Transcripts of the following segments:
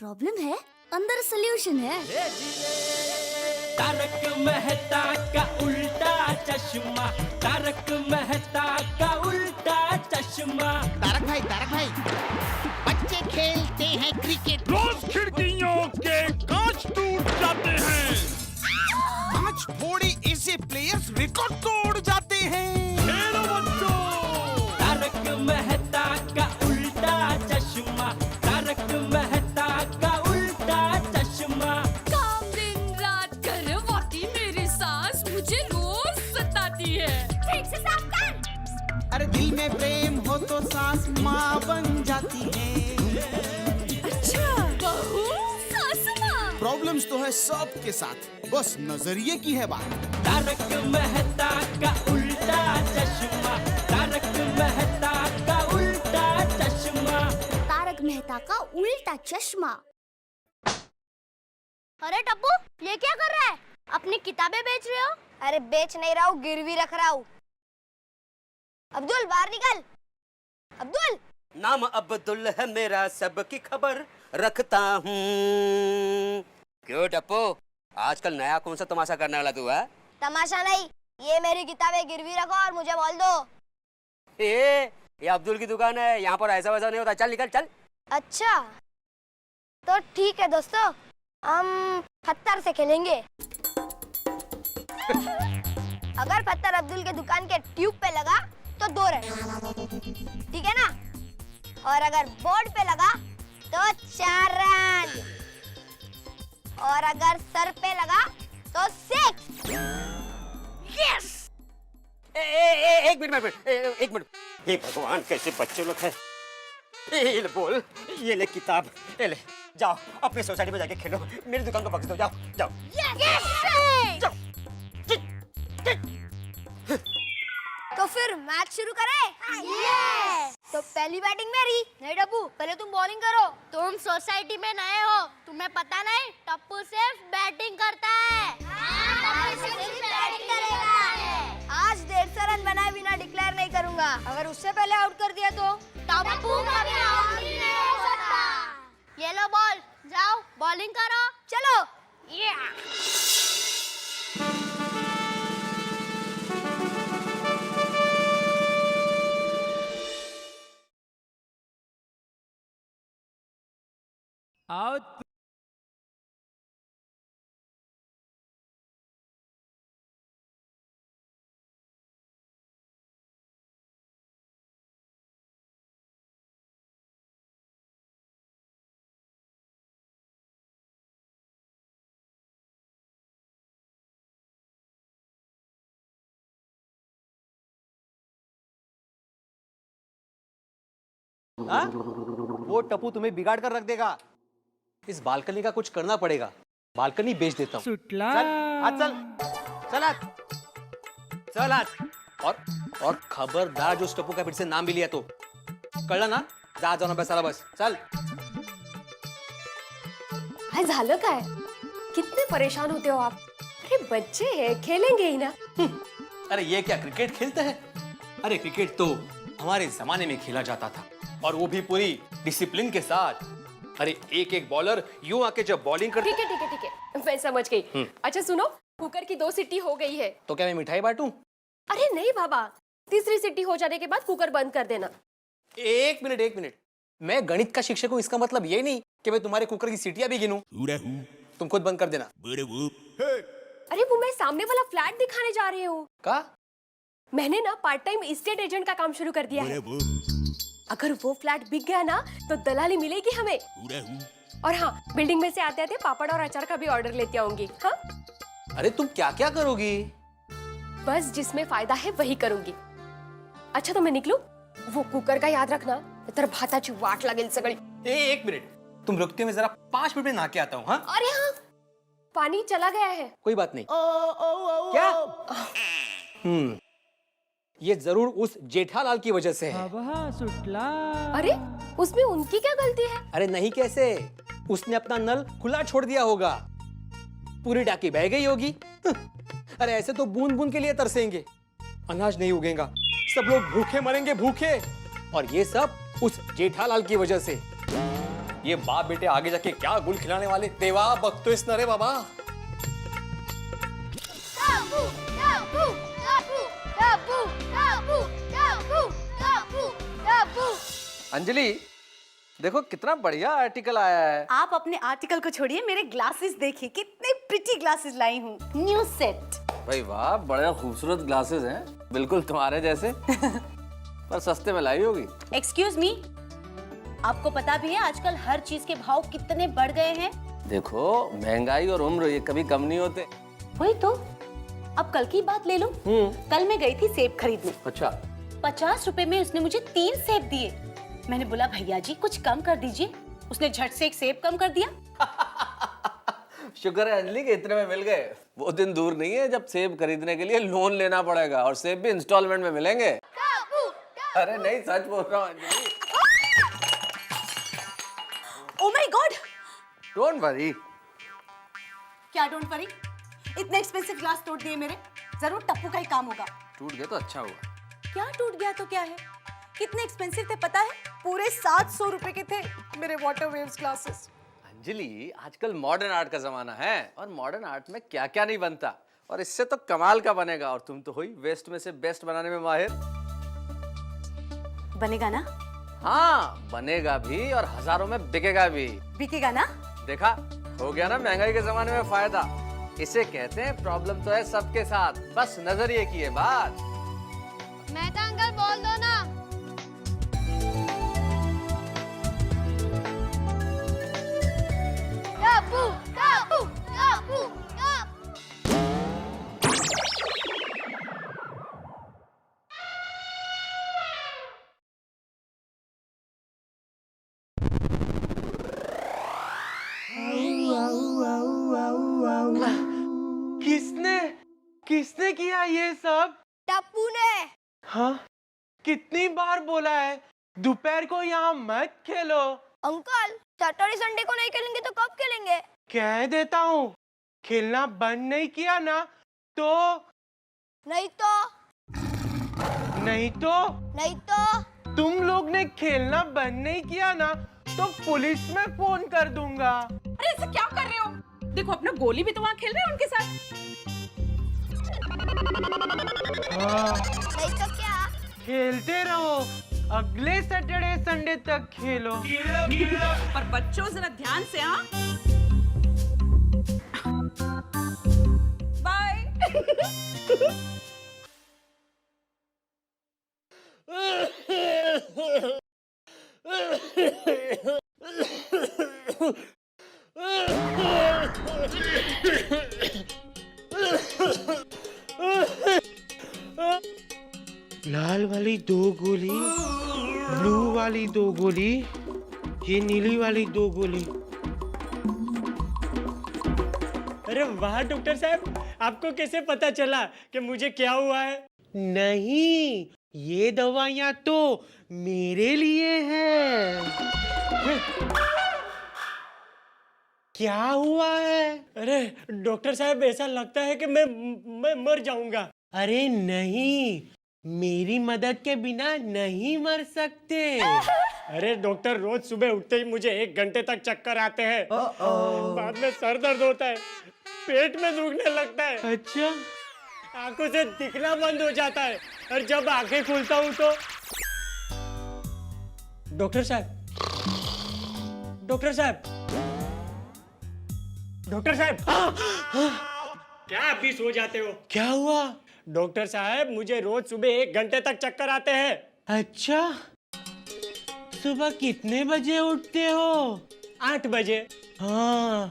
Problem है, अंदर solution है। तारक मेहता का उल्टा चश्मा, तारक मेहता का उल्टा चश्मा। तारक भाई, बच्चे खेलते हैं क्रिकेट, रोज खिड़कियों के कांच टूट जाते हैं, आज थोड़े ऐसे प्लेयर्स रिकॉर्ड तोड़ जाते हैं। खेलो बच्चों। तारक मेहता का उल्टा चश्मा, तारक मेहता का उल्टा चश्मा। काम दिन रात करवाती मेरी सास मुझे रोज सताती है। ठीक से साफ कर। अरे दिल में प्रेम हो तो सास माँ बन जाती है। अच्छा, बहू सास माँ। प्रॉब्लम्स तो है सबके साथ, बस नजरिए की है बात। तारक मेहता का उल्टा चश्मा, तारक मेहता का उल्टा चश्मा। तारक मेहता का उल्टा चश्मा। अरे टप्पू, ये क्या कर रहा है? अपनी किताबें बेच रहे हो? अरे बेच नहीं रहा हूँ, गिरवी रख रहा हूँ। अब्दुल बाहर निकल। अब्दुल। नाम अब्दुल है मेरा, सबकी खबर रखता हूँ। क्यों टप्पू, आजकल नया कौन सा तमाशा करने वाला तू है? तमाशा नहीं, ये मेरी किताबें गिरवी रखो और मुझे बोल दो। ये अब्दुल की दुकान है, यहाँ पर ऐसा वैसा नहीं होता। चल निकल चल। अच्छा, तो ठीक है दोस्तों, हम पत्थर से खेलेंगे। अगर पत्थर अब्दुल के दुकान के ट्यूब पे लगा तो 2 रन, ठीक है ना? और अगर बोर्ड पे लगा तो 4 रन, और अगर सर पे लगा तो 6। यस! एक मिनट। हे भगवान, कैसे बच्चे लोग हैं। ये ले बोल, ये ले किताब, ये ले जाओ अपनी सोसाइटी में जाके खेलो, मेरी दुकान को बख्श दो। जाओ जाओ जाओ। तो फिर मैच शुरू करें? यस! तो पहली बैटिंग मेरी। नहीं टप्पू, पहले तुम बॉलिंग करो। तुम सोसाइटी में नए हो, तुम्हें पता नहीं टप्पू सिर्फ बैटिंग करता है। टप्पू सिर्फ बैटिंग करेगा। आज 150 रन बनाए बिना डिक्लेयर नहीं करूंगा। अगर उससे पहले आउट कर दिया तो टप्पू कभी आउट ही नहीं हो सकता। ये लो बॉल, जाओ बॉलिंग करो। चलो। आउट। हाँ? वो टप्पू तुम्हें बिगाड़ कर रख देगा। इस बालकनी का कुछ करना पड़ेगा। बालकनी बेच देता हूँ। चल आज चल आज। और खबरदार जो टप्पू का फिर से नाम भी लिया तो कळलं ना, जा जाओ ना बसाला बस। चल। काय झालं काय? कितने परेशान होते हो आप? अरे बच्चे हैं, खेलेंगे ही ना। अरे ये क्या क्रिकेट खेलते हैं? अरे क्रिकेट तो हमारे जमाने में खेला जाता था, और वो भी पूरी डिसिप्लिन के साथ। अरे एक बॉलर यूं आके जब बॉलिंग करता। ठीक है, मैं समझ गई। अच्छा सुनो, कुकर की 2 सीटी हो गई है। तो क्या मैं मिठाई बांटूं? अरे नहीं बाबा, 3री सीटी हो जाने के बाद कुकर बंद कर देना। एक मिनट, मैं गणित का शिक्षक हूँ, इसका मतलब ये नहीं कि मैं तुम्हारे कुकर की सीटियां भी गिनूं। तुम खुद बंद कर देना। अरे वो मैं सामने वाला फ्लैट दिखाने जा रही हूँ। का? मैंने ना पार्ट टाइम एस्टेट एजेंट का काम शुरू कर दिया है। अगर वो फ्लैट बिक गया ना तो दलाली मिलेगी हमें। और हाँ, बिल्डिंग में से आते आते पापड़ और अचार का भी ऑर्डर लेती आऊंगी। हाँ? अरे तुम क्या क्या करोगी? बस जिसमें फायदा है वही करूंगी। अच्छा तो मैं निकलूं? वो कुकर का याद रखना, तर भाताची वाट लागेल सगळी। एक मिनट, तुम रुकते, मैं जरा 5 मिनट में नहा के आता हूँ। हाँ? अरे हाँ, पानी चला गया है। कोई बात नहीं। क्या? ये जरूर उस जेठालाल की वजह से है। अरे उसमें उनकी क्या गलती है? अरे नहीं, कैसे? उसने अपना नल खुला छोड़ दिया होगा, पूरी टाकी बह गई होगी। अरे ऐसे तो बूंद बूंद के लिए तरसेंगे, अनाज नहीं उगेगा, सब लोग भूखे मरेंगे, भूखे। और ये सब उस जेठालाल की वजह से। ये बाप बेटे आगे जाके क्या गुल खिलाने वाले तेवा बघतो इस नरे बाबा। टापू टापू टापू टापू टापू टापू टापू टापू। अंजलि देखो कितना बढ़िया आर्टिकल आया है। आप अपने आर्टिकल को छोड़िए, मेरे ग्लासेस देखिए, कितने प्रिटी ग्लासेस लाई हूँ, न्यू सेट। भाई वाह, बड़े खूबसूरत ग्लासेस हैं, बिल्कुल तुम्हारे जैसे। पर सस्ते में लाई होगी। एक्सक्यूज मी, आपको पता भी है आजकल हर चीज के भाव कितने बढ़ गए हैं? देखो महंगाई और उम्र ये कभी कम नहीं होते। वही तो। अब कल की बात ले लो, कल मैं गई थी सेब खरीदने। अच्छा। 50 रुपए में उसने मुझे 3 सेब दिए। मैंने बोला भैया जी कुछ कम कर दीजिए, उसने झट से 1 सेब कम कर दिया। शुक्र है अंजलि के इतने में मिल गए। वो दिन दूर नहीं है जब सेब खरीदने के लिए लोन लेना पड़ेगा और सेब भी इंस्टॉलमेंट में मिलेंगे। अरे नहीं, सच बोल रहा हूँ Anjali. Oh my God! Don't worry. क्या डोंट वरी? इतने एक्सपेंसिव ग्लास तोड़ दिए मेरे, जरूर टप्पू का ही काम होगा। टूट गया तो अच्छा हुआ। क्या टूट गया तो क्या है? कितने एक्सपेंसिव थे पता है? पूरे 700 रुपए के थे मेरे वाटर वेव्स ग्लासेस। अंजलि आजकल मॉडर्न आर्ट का जमाना है और मॉडर्न आर्ट में क्या क्या नहीं बनता, और इससे तो कमाल का बनेगा। और तुम तो हुई वेस्ट में से बेस्ट बनाने में माहिर। बनेगा ना? हाँ बनेगा भी और हजारों में बिकेगा भी। बिकेगा ना? देखा, हो गया ना महंगाई के जमाने में फायदा। इसे कहते हैं प्रॉब्लम तो है सबके साथ, बस नजरिए की है बात। मेहता अंकल बोल दो ना। टापू टापू टापू टापू। किसने किसने किया ये सब? टप्पू ने। हाँ, कितनी बार बोला है दोपहर को यहाँ मत खेलो। अंकल सैटरडे संडे को नहीं खेलेंगे तो कब खेलेंगे? कह देता हूँ, खेलना बंद नहीं किया ना तो नहीं तो नहीं तो नहीं तो तुम लोग ने खेलना बंद नहीं किया ना तो पुलिस में फोन कर दूंगा। अरे ऐसे क्या कर रहे हो? देखो अपना गोली भी तो वहाँ खेल रहे हैं उनके साथ। हाँ, नहीं तो क्या? खेलते रहो, अगले सैटरडे संडे तक खेलो। पर बच्चों जरा ध्यान से। हाँ बाय। लाल वाली 2 गोली, ब्लू वाली 2 गोली, ये नीली वाली 2 गोली। अरे वाह डॉक्टर साहब, आपको कैसे पता चला कि मुझे क्या हुआ है? नहीं, ये दवाइयाँ तो मेरे लिए हैं। क्या हुआ है? अरे डॉक्टर साहब, ऐसा लगता है कि मैं मर जाऊंगा। अरे नहीं, मेरी मदद के बिना नहीं मर सकते। अरे डॉक्टर, रोज सुबह उठते ही मुझे 1 घंटे तक चक्कर आते हैं। बाद में सर दर्द होता है, पेट में दुखने लगता है, अच्छा, आंखों से दिखना बंद हो जाता है, और जब आंखें खोलता हूँ तो डॉक्टर साहब, डॉक्टर साहब, डॉक्टर साहब, क्या आप भी सो जाते हो? क्या हुआ? डॉक्टर साहब, मुझे रोज सुबह 1 घंटे तक चक्कर आते हैं। अच्छा, सुबह कितने बजे उठते हो? 8 बजे। हाँ,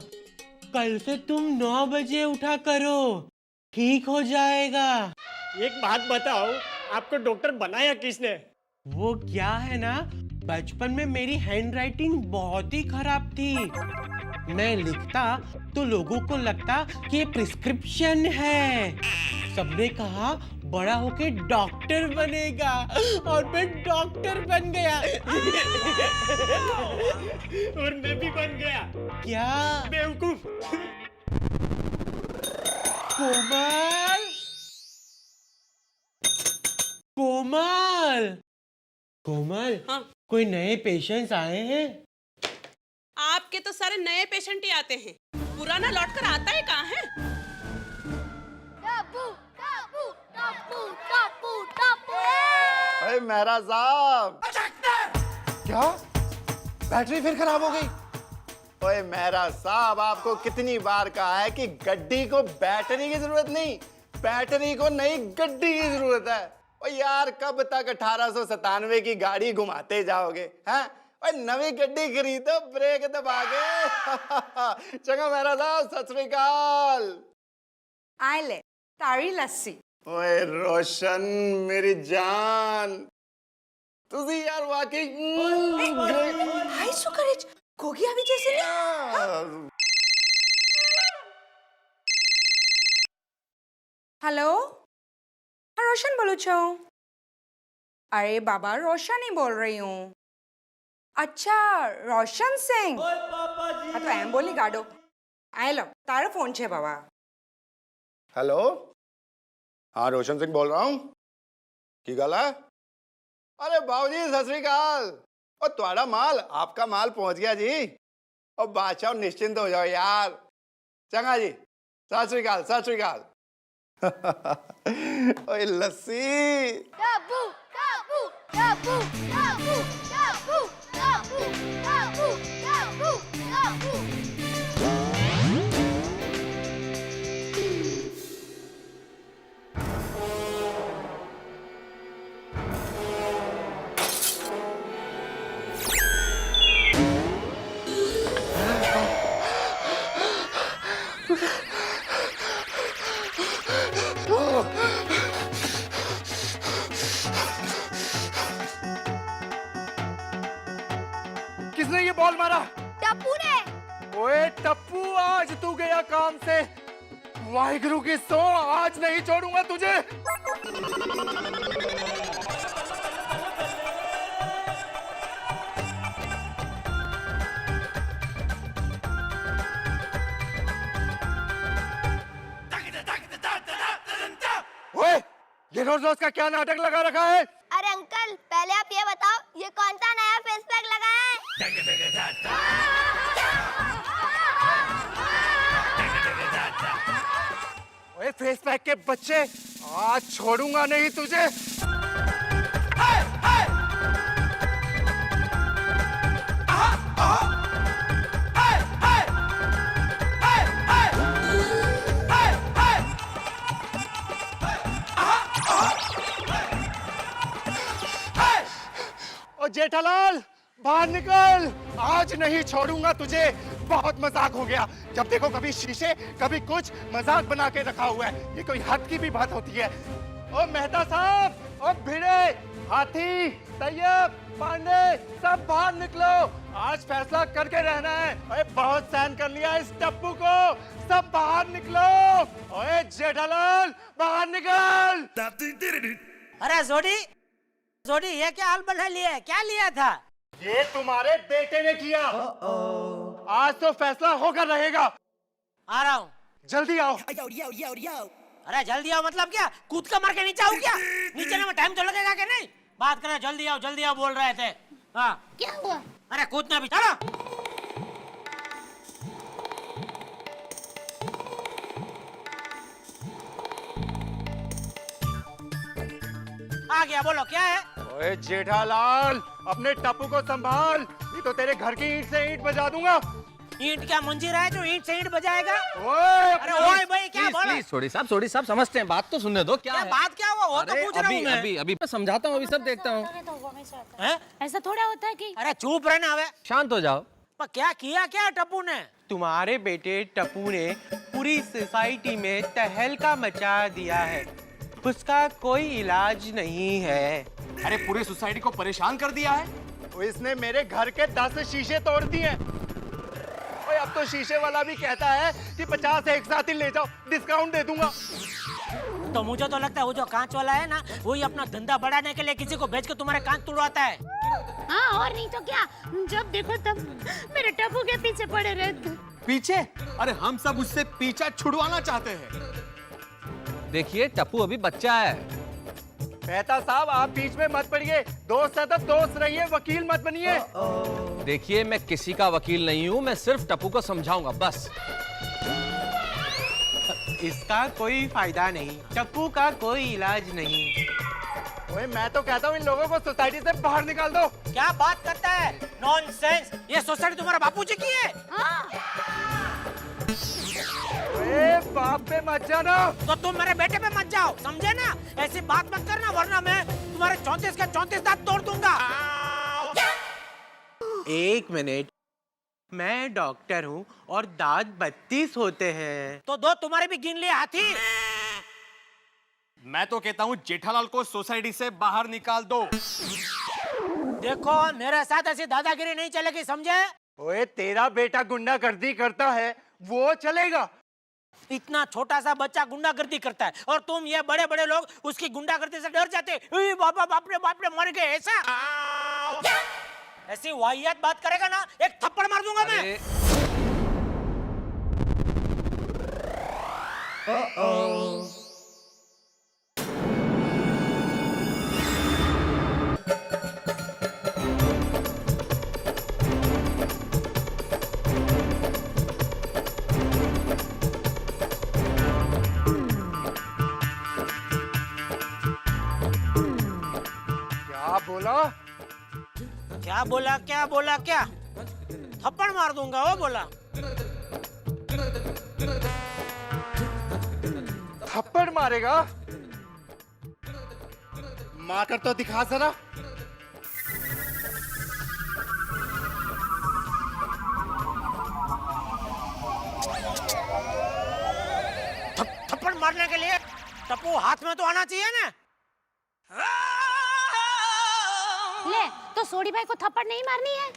कल से तुम 9 बजे उठा करो, ठीक हो जाएगा। एक बात बताओ, आपको डॉक्टर बनाया किसने? वो क्या है ना, बचपन में मेरी हैंडराइटिंग बहुत ही खराब थी। मैं लिखता तो लोगों को लगता कि ये प्रिस्क्रिप्शन है। सबने कहा बड़ा होके डॉक्टर बनेगा, और मैं डॉक्टर बन गया। और मैं भी बन गया। क्या? बेवकूफ। कोमल, कोमल, कोमल, हाँ? कोई नए पेशेंट्स आए हैं? आपके तो सारे नए पेशेंट ही आते हैं, पुराना लौट कर आता ही कहाँ है? टप्पू टप्पू टप्पू टप्पू टप्पू अरे मेहरा साहब, क्या बैटरी फिर खराब हो गई? ओए मेहरा साहब, आपको कितनी बार कहा है कि गड्डी को बैटरी की जरूरत नहीं, बैटरी को नई गड्डी की जरूरत है। ओ यार, कब तक 1897 की गाड़ी घुमाते जाओगे? हैं? ओए नवी गड्डी खरीदो, ब्रेक दबा के। चंगा मेहरा साहब, सत श्री अकाल। आए ले तारी लस्सी। ओए रोशन मेरी जान, तुझी यार वाकई हाय सुकरेज गोगी अभी जैसे नहीं। हेलो, हाँ रोशन बोलू छो। अरे बाबा रोशन ही बोल रही हूँ। अच्छा रोशन सिंह, हाँ तो एम बोली गाडो आए लो, तारा फोन छे बाबा। हेलो, हाँ रोशन सिंह बोल रहा हूँ। की गल है? अरे बाबूजी सत श्री अकाल। और तुम्हारा माल, आपका माल पहुंच गया जी। और बादशाह निश्चिंत हो जाओ यार। चंगा जी, सत श्री अकाल, सत श्री अकाल। ओए लस्सी। टप्पू टप्पू टप्पू टप्पू टप्पू टप्पू टप्पू टप्पू टप्पू किसने ये बॉल मारा? टप्पू ने। ओए टप्पू, आज तू गया काम से। वाहिगुरु की सो, आज नहीं छोड़ूंगा तुझे। ओए, ये रोज रोज का क्या नाटक लगा रखा है? अरे अंकल, पहले आप ये बताओ, ये कौन सा नया फेस पैक लगाया है? ओए फेस पैक के बच्चे, आज छोड़ूंगा नहीं तुझे। ओ जेठालाल, बाहर निकल, आज नहीं छोड़ूंगा तुझे। बहुत मजाक हो गया। जब देखो कभी शीशे, कभी कुछ मजाक बना के रखा हुआ है। ये कोई हद की भी बात होती है। ओ मेहता साहब, ओ भिड़े, हाथी, तैयब, पांडे, सब बाहर निकलो। आज फैसला करके रहना है। ओए बहुत सहन कर लिया इस टप्पू को, सब बाहर निकलो। ओए जेठालाल, बाहर निकल। अरे जोड़ी जोड़ी, ये क्या हाल बना लिया है? क्या लिया था? ये तुम्हारे बेटे ने किया। आज तो फैसला होकर रहेगा। आ रहा हूँ। जल्दी आओ। अरे जल्दी आओ मतलब क्या? कूद का मार के नीचे आओ क्या? नीचे में टाइम तो लगेगा कि नहीं? बात करें, जल्दी आओ बोल रहे थे। हाँ क्या हुआ? अरे कूदना भी, चलो। आ गया, बोलो क्या है? ओए जेठालाल, अपने टप्पू को संभाल, नहीं तो तेरे घर की ईंट से ईंट बजा दूंगा। ईंट क्या मंजीरा है जो ईंट से ईंट बजाएगा? ओए अरे ओए भाई, क्या बोला? प्लीज सोडी साहब समझते हैं, बात तो सुनने दो। क्या है? बात क्या हुआ वो तो पूछ रहा हूँ मैं। अभी मैं समझाता हूँ, अभी सब देखता हूँ। ऐसा थोड़ा होता है कि अरे चुप रहना हवे। शांत हो जाओ। पर क्या किया क्या टप्पू ने? तुम्हारे बेटे टप्पू ने पूरी सोसाइटी में तहलका मचा दिया है। उसका कोई इलाज नहीं है। अरे पूरी सोसाइटी को परेशान कर दिया है। तो इसने मेरे घर के 10 शीशे तोड़ दिए। ओए अब तो शीशे वाला भी कहता है कि 50 एक साथ ही ले जाओ, डिस्काउंट दे दूंगा। तो मुझे तो लगता है वो जो कांच वाला है ना, वही अपना धंधा बढ़ाने के लिए किसी को भेज के तुम्हारे कांच तुड़वाता है। हाँ, और नहीं तो क्या, जब देखो तब मेरे टप्पू के पीछे पड़े रहते। पीछे? अरे हम सब उससे पीछा छुड़वाना चाहते हैं। देखिए टप्पू अभी बच्चा है। मेहता साहब आप बीच में मत पड़िए, दोस्त है तो दोस्त रहिए, वकील मत बनिए। देखिए मैं किसी का वकील नहीं हूँ, मैं सिर्फ टप्पू को समझाऊंगा बस। इसका कोई फायदा नहीं, टप्पू का कोई इलाज नहीं। ओए मैं तो कहता हूँ इन लोगों को सोसाइटी से बाहर निकाल दो। क्या बात करता है? नॉनसेंस! ये सोसाइटी तुम्हारा बापूजी की है? ओए बाप पे मत जाना। तो तुम मेरे बेटे पे मत जाओ, समझे ना? ऐसी बात मत करना वरना मैं तुम्हारे 34 के 34 दांत तोड़ दूंगा। एक मिनट, मैं डॉक्टर हूँ और दांत 32 होते हैं। तो दो तुम्हारे भी गिन लिए हाथी। मैं तो कहता हूँ जेठालाल को सोसाइटी से बाहर निकाल दो। देखो मेरे साथ ऐसी दादागिरी नहीं चलेगी, समझे? ओए तेरा बेटा गुंडागर्दी करता है, वो चलेगा? इतना छोटा सा बच्चा गुंडागर्दी करता है और तुम ये बड़े बड़े लोग उसकी गुंडागर्दी से डर जाते। बाबा बाप रे मर गए ऐसा। ऐसी वाहियात बात करेगा ना, एक थप्पड़ मार दूंगा मैं। क्या बोला क्या? थप्पड़ मार दूंगा वो बोला। थप्पड़ मारेगा? मार कर तो दिखा जरा। थप्पड़ मारने के लिए टप्पू हाथ में तो आना चाहिए ना। ले, तो सोडी भाई को थप्पड़ नहीं मारनी है?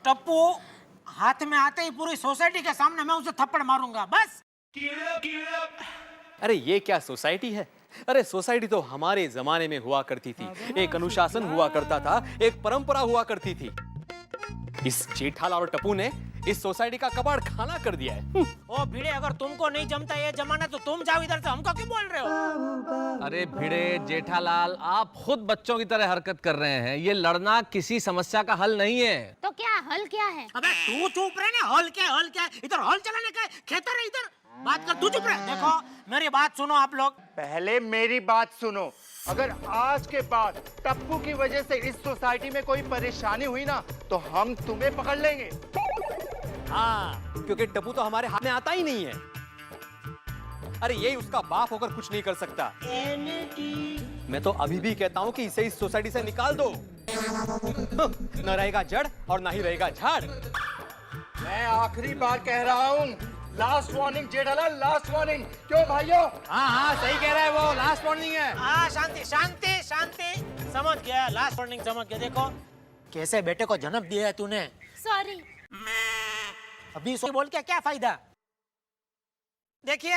टप्पू हाथ में आते ही पूरी सोसाइटी के सामने मैं उसे थप्पड़ मारूंगा बस। अरे ये क्या सोसाइटी है? अरे सोसाइटी तो हमारे जमाने में हुआ करती थी, एक अनुशासन हुआ करता था, एक परंपरा हुआ करती थी। इस जेठालाल और टप्पू ने इस सोसाइटी का कबाड़ खाना कर दिया है। ओ भिड़े, अगर तुमको नहीं जमता ये जमाना तो तुम जाओ इधर से, हमको क्यों बोल रहे हो? अरे भिड़े जेठालाल, आप खुद बच्चों की तरह हरकत कर रहे हैं। ये लड़ना किसी समस्या का हल नहीं है। तो क्या हल क्या है? अबे तू चुप रहे ना, हल क्या इधर हल चलाने का खेतर है, इधर बात कर, तू चुप रहे। देखो मेरी बात सुनो आप लोग। पहले मेरी बात सुनो। अगर आज के बाद टप्पू की वजह से इस सोसाइटी में कोई परेशानी हुई ना तो हम तुम्हें पकड़ लेंगे। हाँ, क्योंकि टप्पू तो हमारे हाथ में आता ही नहीं है। अरे ये उसका बाप होकर कुछ नहीं कर सकता। मैं तो अभी भी कहता हूँ कि इसे इस सोसाइटी से निकाल दो। न रहेगा जड़ और ना ही रहेगा झाड़। मैं आखिरी बार कह रहा हूँ, last warning Jethalal, last warning. क्यों भाइयों? हाँ सही कह रहा है वो, लास्ट वार्निंग है। हाँ शांति शांति शांति, समझ गया, लास्ट वार्निंग समझ गया। देखो कैसे बेटे को जन्म दिया है तूने। सॉरी। अभी सो बोल के क्या फायदा? देखिए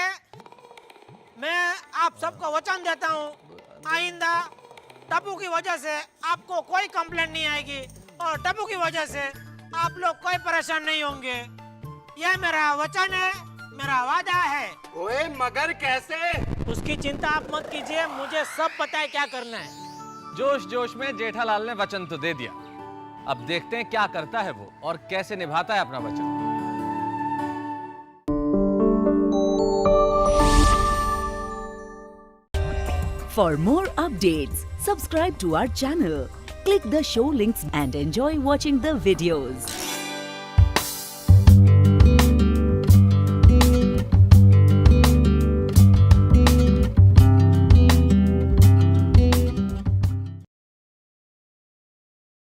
मैं आप सबको वचन देता हूँ, आइंदा टप्पू की वजह से आपको कोई कंप्लेंट नहीं आएगी और टप्पू की वजह से आप लोग कोई परेशान नहीं होंगे। यह मेरा वचन है, मेरा वादा है। ओए मगर कैसे? उसकी चिंता आप मत कीजिए, मुझे सब पता है क्या करना है। जोश जोश में जेठालाल ने वचन तो दे दिया, अब देखते हैं क्या करता है वो और कैसे निभाता है अपना वचन। For more updates, subscribe to our channel, click the show links and enjoy watching the videos.